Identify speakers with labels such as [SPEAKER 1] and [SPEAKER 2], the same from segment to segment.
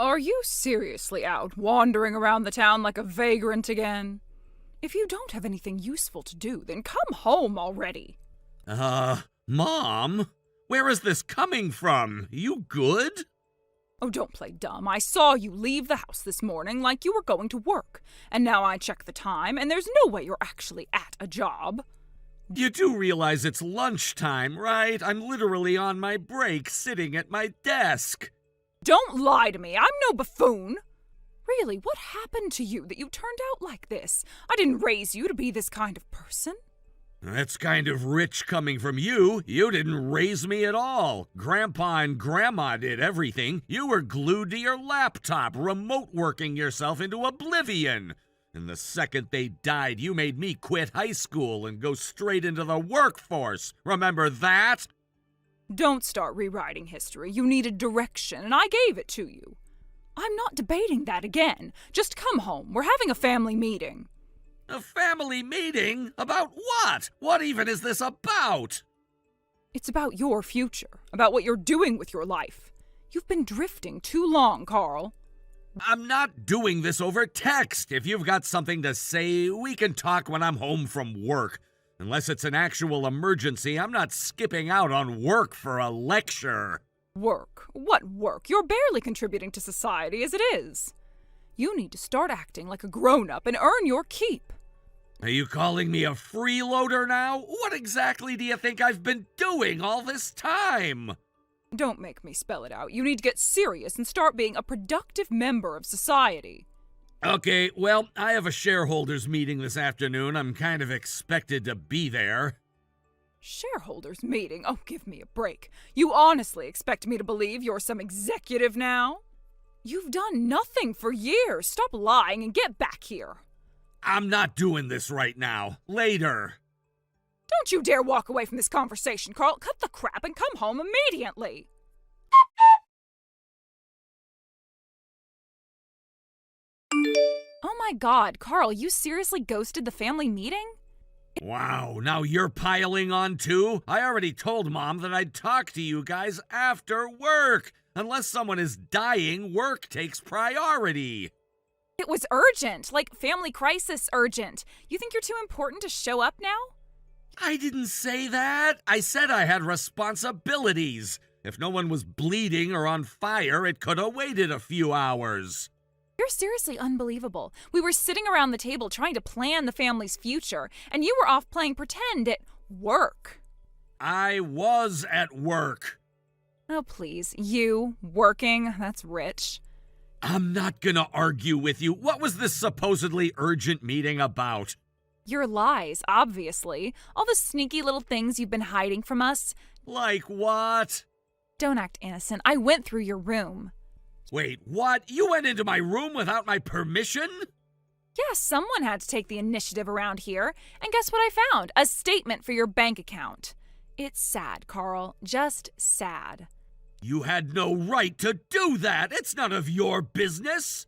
[SPEAKER 1] Are you seriously out, wandering around the town like a vagrant again? If you don't have anything useful to do, then come home already.
[SPEAKER 2] Mom? Where is this coming from? You good?
[SPEAKER 1] Oh, don't play dumb. I saw you leave the house this morning like you were going to work, and now I check the time, and there's no way you're actually at a job.
[SPEAKER 2] You do realize it's lunchtime, right? I'm literally on my break, sitting at my desk.
[SPEAKER 1] Don't lie to me. I'm no buffoon. Really, what happened to you that you turned out like this? I didn't raise you to be this kind of person.
[SPEAKER 2] That's kind of rich coming from you. You didn't raise me at all. Grandpa and Grandma did everything. You were glued to your laptop, remote working yourself into oblivion. And the second they died, you made me quit high school and go straight into the workforce. Remember that?
[SPEAKER 1] Don't start rewriting history. You needed direction, and I gave it to you. I'm not debating that again. Just come home. We're having a family meeting.
[SPEAKER 2] A family meeting? About what? What even is this about?
[SPEAKER 1] It's about your future, about what you're doing with your life. You've been drifting too long, Carl.
[SPEAKER 2] I'm not doing this over text. If you've got something to say, we can talk when I'm home from work. Unless it's an actual emergency, I'm not skipping out on work for a lecture.
[SPEAKER 1] Work? What work? You're barely contributing to society as it is. You need to start acting like a grown-up and earn your keep.
[SPEAKER 2] Are you calling me a freeloader now? What exactly do you think I've been doing all this time?
[SPEAKER 1] Don't make me spell it out. You need to get serious and start being a productive member of society.
[SPEAKER 2] Okay, well, I have a shareholders meeting this afternoon. I'm kind of expected to be there.
[SPEAKER 1] Shareholders meeting? Oh, give me a break. You honestly expect me to believe you're some executive now? You've done nothing for years. Stop lying and get back here.
[SPEAKER 2] I'm not doing this right now. Later.
[SPEAKER 1] Don't you dare walk away from this conversation, Carl. Cut the crap and come home immediately. Oh my God, Carl, you seriously ghosted the family meeting?
[SPEAKER 2] Wow, now you're piling on too? I already told Mom that I'd talk to you guys after work. Unless someone is dying, work takes priority.
[SPEAKER 1] It was urgent, like family crisis urgent. You think you're too important to show up now?
[SPEAKER 2] I didn't say that. I said I had responsibilities. If no one was bleeding or on fire, it could have waited a few hours.
[SPEAKER 1] You're seriously unbelievable. We were sitting around the table trying to plan the family's future, and you were off playing pretend at work.
[SPEAKER 2] I was at work.
[SPEAKER 1] Oh, please. You working? That's rich.
[SPEAKER 2] I'm not gonna argue with you. What was this supposedly urgent meeting about?
[SPEAKER 1] Your lies, obviously. All the sneaky little things you've been hiding from us.
[SPEAKER 2] Like what?
[SPEAKER 1] Don't act innocent. I went through your room.
[SPEAKER 2] Wait, what? You went into my room without my permission?
[SPEAKER 1] Yeah, someone had to take the initiative around here. And guess what I found? A statement for your bank account. It's sad, Carl. Just sad.
[SPEAKER 2] You had no right to do that. It's none of your business.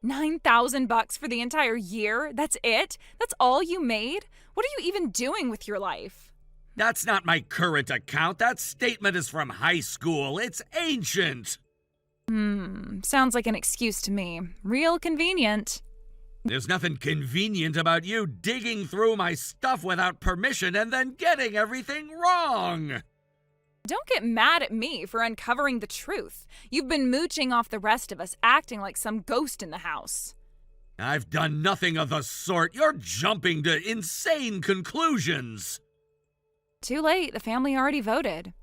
[SPEAKER 1] $9,000 for the entire year? That's it? That's all you made? What are you even doing with your life?
[SPEAKER 2] That's not my current account. That statement is from high school. It's ancient.
[SPEAKER 1] Sounds like an excuse to me. Real convenient.
[SPEAKER 2] There's nothing convenient about you digging through my stuff without permission and then getting everything wrong.
[SPEAKER 1] Don't get mad at me for uncovering the truth. You've been mooching off the rest of us, acting like some ghost in the house.
[SPEAKER 2] I've done nothing of the sort. You're jumping to insane conclusions.
[SPEAKER 1] Too late. The family already voted.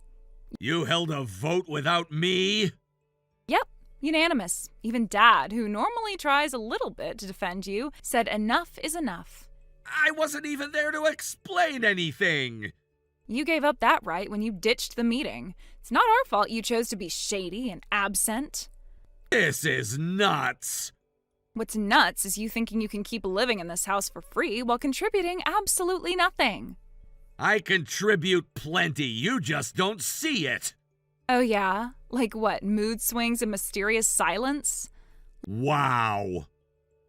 [SPEAKER 2] You held a vote without me?
[SPEAKER 1] Yep, unanimous. Even Dad, who normally tries a little bit to defend you, said enough is enough.
[SPEAKER 2] I wasn't even there to explain anything.
[SPEAKER 1] You gave up that right when you ditched the meeting. It's not our fault you chose to be shady and absent.
[SPEAKER 2] This is nuts.
[SPEAKER 1] What's nuts is you thinking you can keep living in this house for free while contributing absolutely nothing.
[SPEAKER 2] I contribute plenty. You just don't see it.
[SPEAKER 1] Oh yeah? Like what, mood swings and mysterious silence?
[SPEAKER 2] Wow.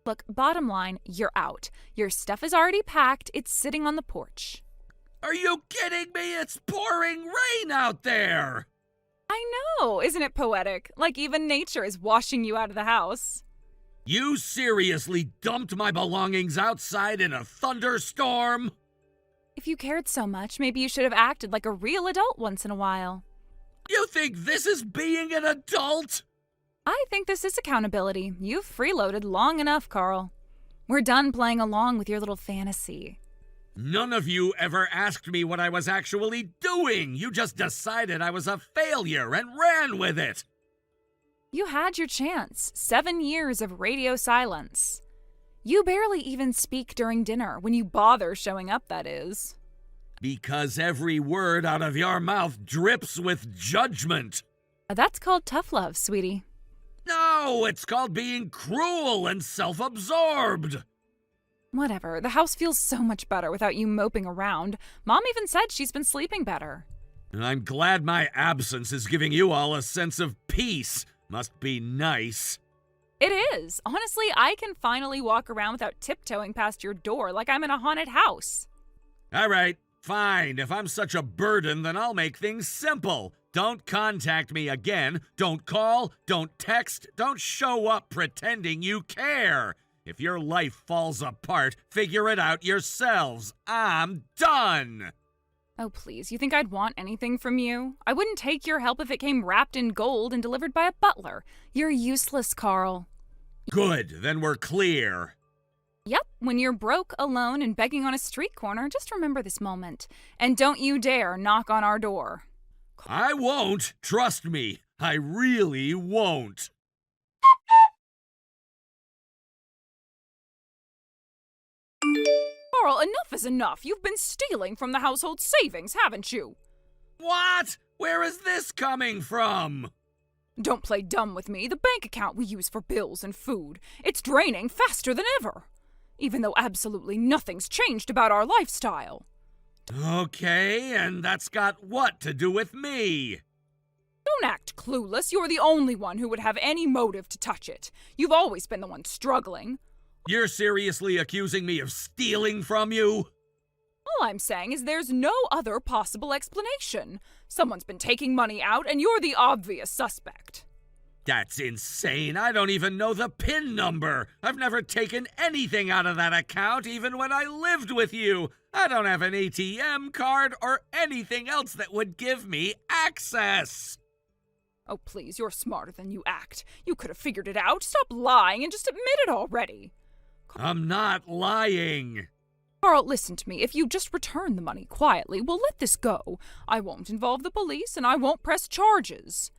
[SPEAKER 1] Look, bottom line, you're out. Your stuff is already packed. It's sitting on the porch.
[SPEAKER 2] Are you kidding me? It's pouring rain out there.
[SPEAKER 1] I know, isn't it poetic? Like even nature is washing you out of the house.
[SPEAKER 2] You seriously dumped my belongings outside in a thunderstorm?
[SPEAKER 1] If you cared so much, maybe you should have acted like a real adult once in a while.
[SPEAKER 2] You think this is being an adult?
[SPEAKER 1] I think this is accountability. You've freeloaded long enough, Carl. We're done playing along with your little fantasy.
[SPEAKER 2] None of you ever asked me what I was actually doing. You just decided I was a failure and ran with it.
[SPEAKER 1] You had your chance. 7 years of radio silence. You barely even speak during dinner, when you bother showing up, that is.
[SPEAKER 2] Because every word out of your mouth drips with judgment.
[SPEAKER 1] That's called tough love, sweetie.
[SPEAKER 2] No, it's called being cruel and self-absorbed.
[SPEAKER 1] Whatever, the house feels so much better without you moping around. Mom even said she's been sleeping better.
[SPEAKER 2] I'm glad my absence is giving you all a sense of peace. Must be nice.
[SPEAKER 1] It is. Honestly, I can finally walk around without tiptoeing past your door like I'm in a haunted house.
[SPEAKER 2] All right, fine. If I'm such a burden, then I'll make things simple. Don't contact me again. Don't call. Don't text. Don't show up pretending you care. If your life falls apart, figure it out yourselves. I'm done.
[SPEAKER 1] Oh, please, you think I'd want anything from you? I wouldn't take your help if it came wrapped in gold and delivered by a butler. You're useless, Carl.
[SPEAKER 2] Good, then we're clear.
[SPEAKER 1] Yep, when you're broke, alone, and begging on a street corner, just remember this moment. And don't you dare knock on our door.
[SPEAKER 2] I won't. Trust me. I really won't.
[SPEAKER 1] Carl, enough is enough. You've been stealing from the household savings, haven't you?
[SPEAKER 2] What? Where is this coming from?
[SPEAKER 1] Don't play dumb with me. The bank account we use for bills and food. It's draining faster than ever. Even though absolutely nothing's changed about our lifestyle.
[SPEAKER 2] Okay, and that's got what to do with me?
[SPEAKER 1] Don't act clueless. You're the only one who would have any motive to touch it. You've always been the one struggling.
[SPEAKER 2] You're seriously accusing me of stealing from you?
[SPEAKER 1] All I'm saying is there's no other possible explanation. Someone's been taking money out, and you're the obvious suspect.
[SPEAKER 2] That's insane. I don't even know the PIN number. I've never taken anything out of that account, even when I lived with you. I don't have an ATM card or anything else that would give me access.
[SPEAKER 1] Oh, please, you're smarter than you act. You could have figured it out. Stop lying and just admit it already.
[SPEAKER 2] I'm not lying.
[SPEAKER 1] Carl, listen to me. If you just return the money quietly, we'll let this go. I won't involve the police, and I won't press charges.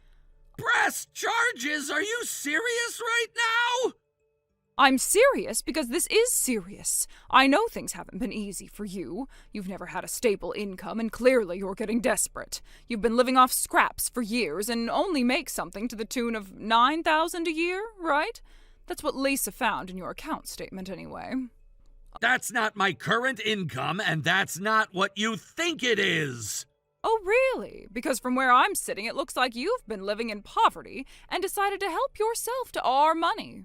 [SPEAKER 2] Press charges? Are you serious right now?
[SPEAKER 1] I'm serious because this is serious. I know things haven't been easy for you. You've never had a stable income, and clearly you're getting desperate. You've been living off scraps for years and only make something to the tune of $9,000 a year, right? That's what Lisa found in your account statement anyway.
[SPEAKER 2] That's not my current income, and that's not what you think it is.
[SPEAKER 1] Oh, really? Because from where I'm sitting, it looks like you've been living in poverty and decided to help yourself to our money.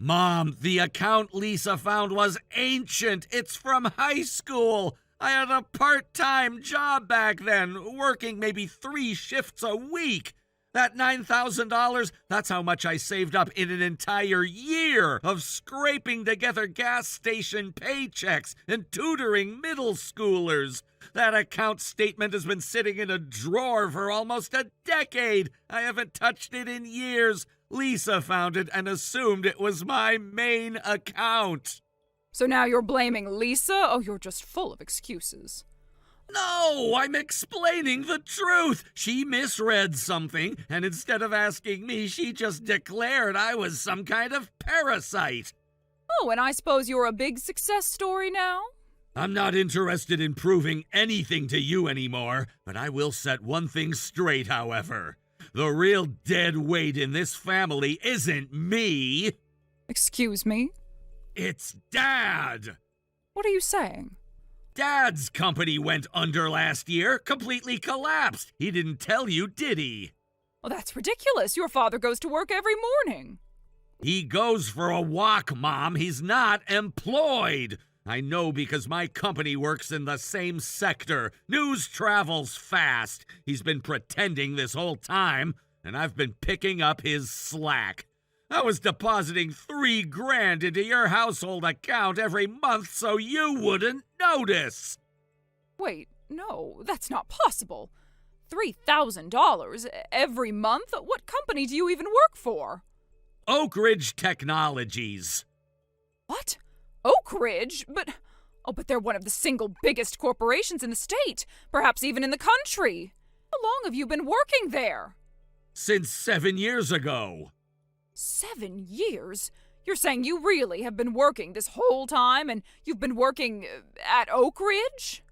[SPEAKER 2] Mom, the account Lisa found was ancient. It's from high school. I had a part-time job back then, working maybe 3 shifts a week. That $9,000, that's how much I saved up in an entire year of scraping together gas station paychecks and tutoring middle schoolers. That account statement has been sitting in a drawer for almost a decade. I haven't touched it in years. Lisa found it and assumed it was my main account.
[SPEAKER 1] So now you're blaming Lisa? Oh, you're just full of excuses.
[SPEAKER 2] No, I'm explaining the truth. She misread something, and instead of asking me, she just declared I was some kind of parasite.
[SPEAKER 1] Oh, and I suppose you're a big success story now?
[SPEAKER 2] I'm not interested in proving anything to you anymore, but I will set one thing straight, however. The real dead weight in this family isn't me.
[SPEAKER 1] Excuse me?
[SPEAKER 2] It's Dad.
[SPEAKER 1] What are you saying?
[SPEAKER 2] Dad's company went under last year, completely collapsed. He didn't tell you, did he?
[SPEAKER 1] Well, that's ridiculous. Your father goes to work every morning.
[SPEAKER 2] He goes for a walk, Mom. He's not employed. I know because my company works in the same sector. News travels fast. He's been pretending this whole time, and I've been picking up his slack. I was depositing $3,000 into your household account every month so you wouldn't notice.
[SPEAKER 1] Wait, no, that's not possible. $3,000 every month? What company do you even work for?
[SPEAKER 2] Oak Ridge Technologies.
[SPEAKER 1] What? Oak Ridge? But they're one of the single biggest corporations in the state, perhaps even in the country. How long have you been working there?
[SPEAKER 2] Since 7 years ago.
[SPEAKER 1] 7 years? You're saying you really have been working this whole time, and you've been working at Oak Ridge?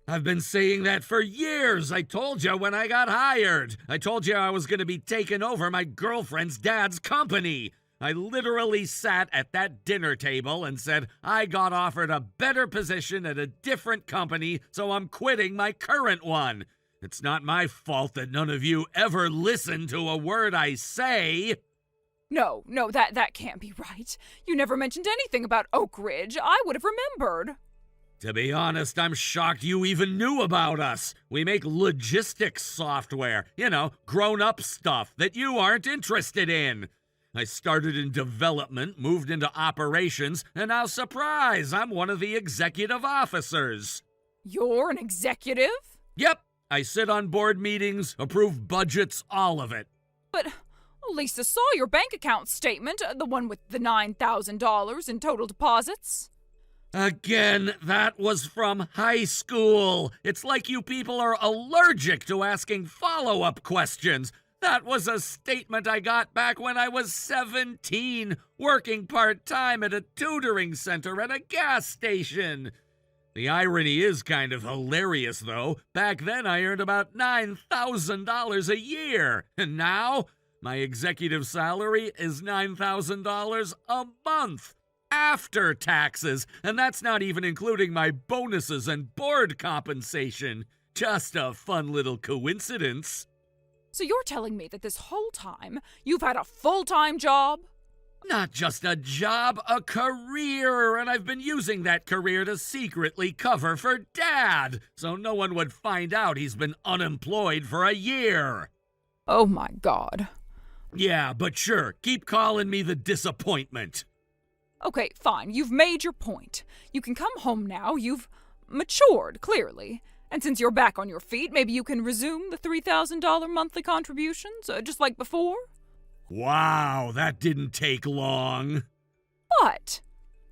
[SPEAKER 2] I've been saying that for years. I told you when I got hired. I told you I was going to be taking over my girlfriend's dad's company. I literally sat at that dinner table and said I got offered a better position at a different company, so I'm quitting my current one. It's not my fault that none of you ever listen to a word I say.
[SPEAKER 1] No, that can't be right. You never mentioned anything about Oak Ridge. I would have remembered.
[SPEAKER 2] To be honest, I'm shocked you even knew about us. We make logistics software, grown-up stuff that you aren't interested in. I started in development, moved into operations, and now, surprise, I'm one of the executive officers.
[SPEAKER 1] You're an executive?
[SPEAKER 2] Yep, I sit on board meetings, approve budgets, all of it.
[SPEAKER 1] But Lisa saw your bank account statement, the one with the $9,000 in total deposits.
[SPEAKER 2] Again, that was from high school. It's like you people are allergic to asking follow-up questions. That was a statement I got back when I was 17, working part-time at a tutoring center at a gas station. The irony is kind of hilarious, though. Back then, I earned about $9,000 a year. And now, my executive salary is $9,000 a month. After taxes, and that's not even including my bonuses and board compensation. Just a fun little coincidence.
[SPEAKER 1] So you're telling me that this whole time you've had a full-time job?
[SPEAKER 2] Not just a job, a career, and I've been using that career to secretly cover for Dad, so no one would find out he's been unemployed for a year.
[SPEAKER 1] Oh my God.
[SPEAKER 2] Yeah, but sure, keep calling me the disappointment.
[SPEAKER 1] Okay, fine. You've made your point. You can come home now. You've matured, clearly. And since you're back on your feet, maybe you can resume the $3,000 monthly contributions, just like before?
[SPEAKER 2] Wow, that didn't take long.
[SPEAKER 1] What?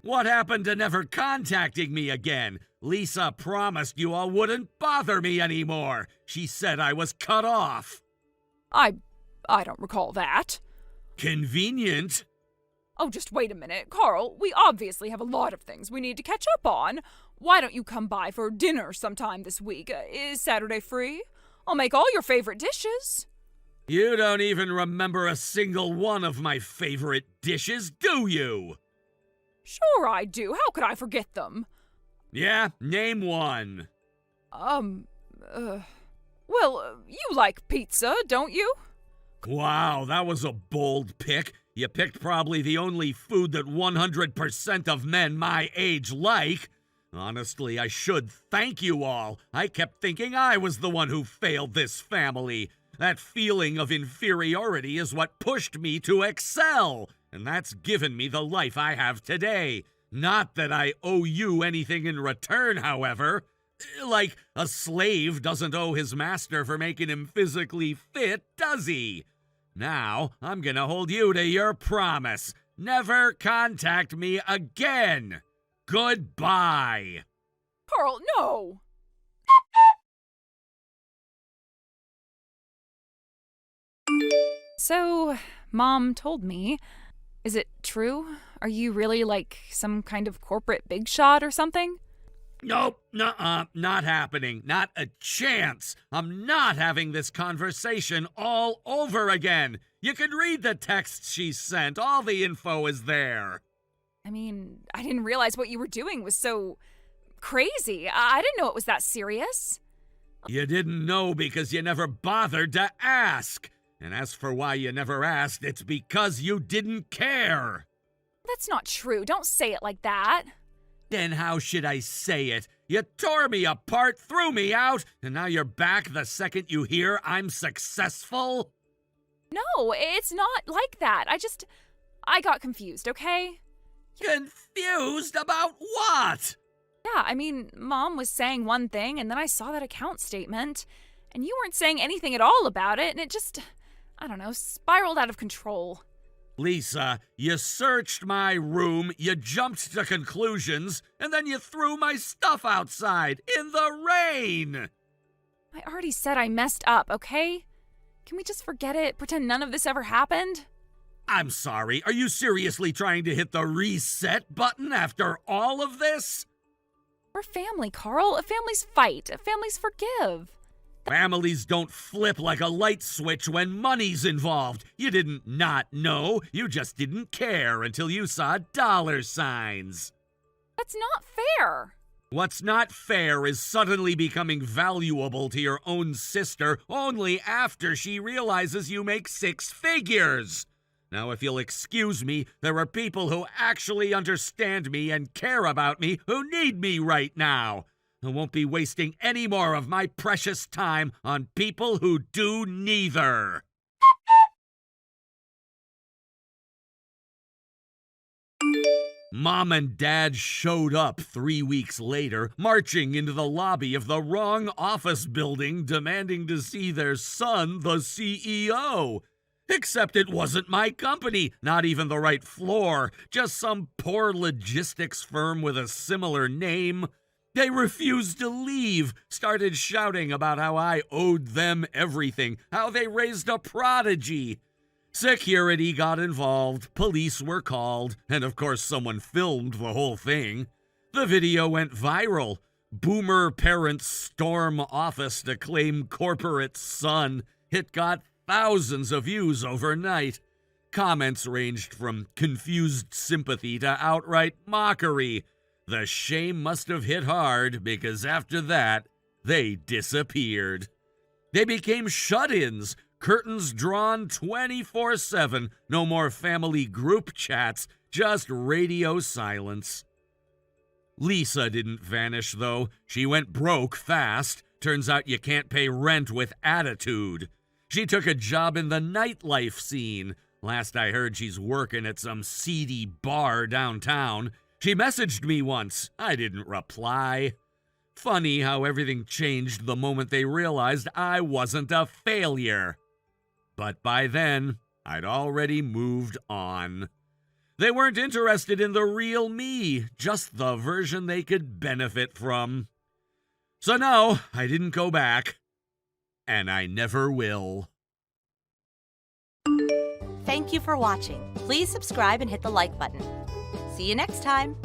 [SPEAKER 2] What happened to never contacting me again? Lisa promised you all wouldn't bother me anymore. She said I was cut off.
[SPEAKER 1] I don't recall that.
[SPEAKER 2] Convenient.
[SPEAKER 1] Oh, just wait a minute. Carl, we obviously have a lot of things we need to catch up on. Why don't you come by for dinner sometime this week? Is Saturday free? I'll make all your favorite dishes.
[SPEAKER 2] You don't even remember a single one of my favorite dishes, do you?
[SPEAKER 1] Sure I do. How could I forget them?
[SPEAKER 2] Yeah, name one.
[SPEAKER 1] Well, you like pizza, don't you?
[SPEAKER 2] Wow, that was a bold pick. You picked probably the only food that 100% of men my age like. Honestly, I should thank you all. I kept thinking I was the one who failed this family. That feeling of inferiority is what pushed me to excel, and that's given me the life I have today. Not that I owe you anything in return, however. Like, a slave doesn't owe his master for making him physically fit, does he? Now, I'm gonna hold you to your promise. Never contact me again. Goodbye.
[SPEAKER 1] Carl, no! So, Mom told me. Is it true? Are you really like some kind of corporate big shot or something?
[SPEAKER 2] Nope, not happening. Not a chance. I'm not having this conversation all over again. You can read the texts she sent. All the info is there.
[SPEAKER 1] I mean, I didn't realize what you were doing was so crazy. I didn't know it was that serious.
[SPEAKER 2] You didn't know because you never bothered to ask. And as for why you never asked, it's because you didn't care.
[SPEAKER 1] That's not true. Don't say it like that.
[SPEAKER 2] Then how should I say it? You tore me apart, threw me out, and now you're back the second you hear I'm successful?
[SPEAKER 1] No, it's not like that. I got confused, okay?
[SPEAKER 2] Confused about what?
[SPEAKER 1] Yeah, I mean, Mom was saying one thing, and then I saw that account statement, and you weren't saying anything at all about it, and it just, I don't know, spiraled out of control.
[SPEAKER 2] Lisa, you searched my room, you jumped to conclusions, and then you threw my stuff outside in the rain!
[SPEAKER 1] I already said I messed up, okay? Can we just forget it, pretend none of this ever happened?
[SPEAKER 2] I'm sorry, are you seriously trying to hit the reset button after all of this?
[SPEAKER 1] We're family, Carl. Families fight. Families forgive.
[SPEAKER 2] Families don't flip like a light switch when money's involved. You didn't not know. You just didn't care until you saw dollar signs.
[SPEAKER 1] That's not fair.
[SPEAKER 2] What's not fair is suddenly becoming valuable to your own sister only after she realizes you make six figures. Now, if you'll excuse me, there are people who actually understand me and care about me who need me right now. I won't be wasting any more of my precious time on people who do neither. Mom and Dad showed up 3 weeks later, marching into the lobby of the wrong office building, demanding to see their son, the CEO. Except it wasn't my company, not even the right floor, just some poor logistics firm with a similar name. They refused to leave, started shouting about how I owed them everything, how they raised a prodigy. Security got involved, police were called, and of course someone filmed the whole thing. The video went viral. Boomer parents storm office to claim corporate son. It got thousands of views overnight. Comments ranged from confused sympathy to outright mockery. The shame must have hit hard because after that, they disappeared. They became shut-ins, curtains drawn 24/7, no more family group chats, just radio silence. Lisa didn't vanish, though. She went broke fast. Turns out you can't pay rent with attitude. She took a job in the nightlife scene. Last I heard, she's working at some seedy bar downtown. She messaged me once. I didn't reply. Funny how everything changed the moment they realized I wasn't a failure. But by then, I'd already moved on. They weren't interested in the real me, just the version they could benefit from. So no, I didn't go back. And I never will.
[SPEAKER 3] Thank you for watching. Please subscribe and hit the like button. See you next time.